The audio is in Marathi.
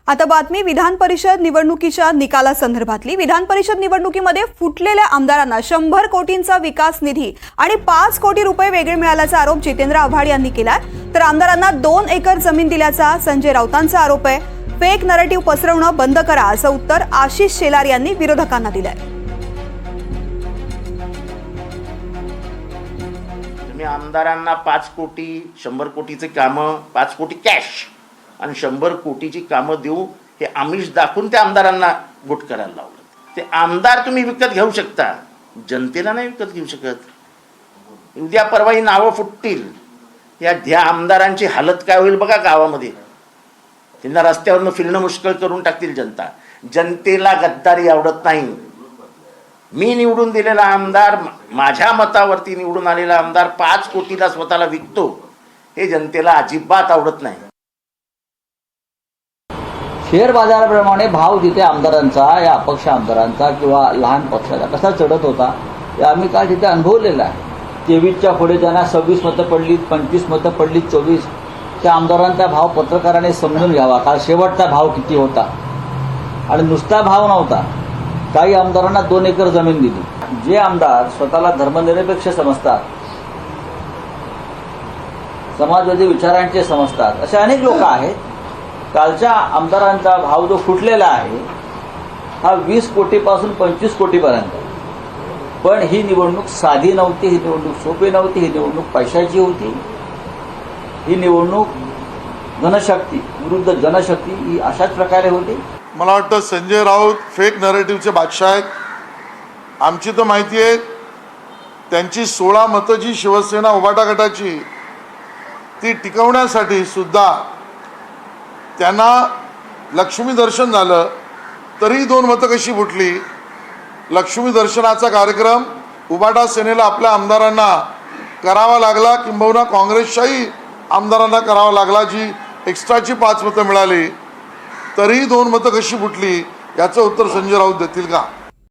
आता बातमी विधान परिषद निवडणुकीच्या निकालासंदर्भातली। विधान परिषद निवडणुकीमध्ये फुटलेल्या आमदारांना 100 कोटींचा विकास निधी आणि 5 कोटी रुपये वेगळे मिळाल्याचा आरोप जितेंद्र आव्हाड यांनी केलाय। तर आमदारांना 2 एकर जमीन दिल्याचा संजय राऊतांचा आरोप आहे। फेक नरेटिव्ह पसरवणं बंद करा असं उत्तर आशिष शेलार यांनी विरोधकांना दिलंय। तुम्ही आमदारांना 5 कोटी 100 कोटीचे कामं 5 कोटी कॅश आणि 100 कोटीची कामं देऊ हे आमिष दाखवून त्या आमदारांना वोट करायला लावलं। ते आमदार तुम्ही विकत घेऊ शकता, जनतेला नाही विकत घेऊ शकत। उद्या परवा ही नावं फुटतील, या आमदारांची हालत काय होईल बघा गावामध्ये। त्यांना रस्त्यावरनं फिरणं मुश्किल करून टाकतील जनता। जनतेला गद्दारी आवडत नाही। मी निवडून दिलेला आमदार, माझ्या मतावरती निवडून आलेला आमदार 5 कोटीला स्वतःला विकतो, हे जनतेला अजिबात आवडत नाही। शेअर बाजाराप्रमाणे भाव जिथे आमदारांचा, या अपक्ष आमदारांचा किंवा लहान पक्षाचा कसा चढत होता हे आम्ही काल तिथे अनुभवलेलं आहे। 23च्या पुढे ज्यांना 26 मतं पडलीत, 25 मतं पडलीत, 24, त्या आमदारांचा भाव पत्रकाराने समजून घ्यावा। काल शेवटचा भाव किती होता आणि नुसता भाव नव्हता। काही आमदारांना 2 एकर जमीन दिली। जे आमदार स्वतःला धर्मनिरपेक्ष समजतात, समाजवादी विचारांचे समजतात, असे अनेक लोक आहेत। कालच्या आमदारांचा भाव जो फुटलेला आहे हा 20 कोटीपासून 25 कोटीपर्यंत। पण ही निवडणूक साधी नव्हती, ही निवडणूक सोपी नव्हती, ही निवडणूक पैशाची होती। ही निवडणूक धनशक्ती विरुद्ध जनशक्ती ही अशाच प्रकारे होती। मला वाटतं संजय राऊत फेक नरेटिव्हचे बादशाह आहेत। आमची तर माहिती आहे त्यांची 16 मतं जी शिवसेना उभाटा गटाची ती टिकवण्यासाठी सुद्धा त्यांना लक्ष्मी दर्शन झालं तरी 2 मतं कशी फुटली। लक्ष्मी दर्शनाचा कार्यक्रम उभाटा सेनेला आपल्या आमदारांना करावा लागला, किंबहुना काँग्रेसच्याही आमदारांना करावा लागला, जी एक्स्ट्राची 5 मतं मिळाली तरी 2 मतं कशी फुटली याचं उत्तर संजय राऊत देतील का?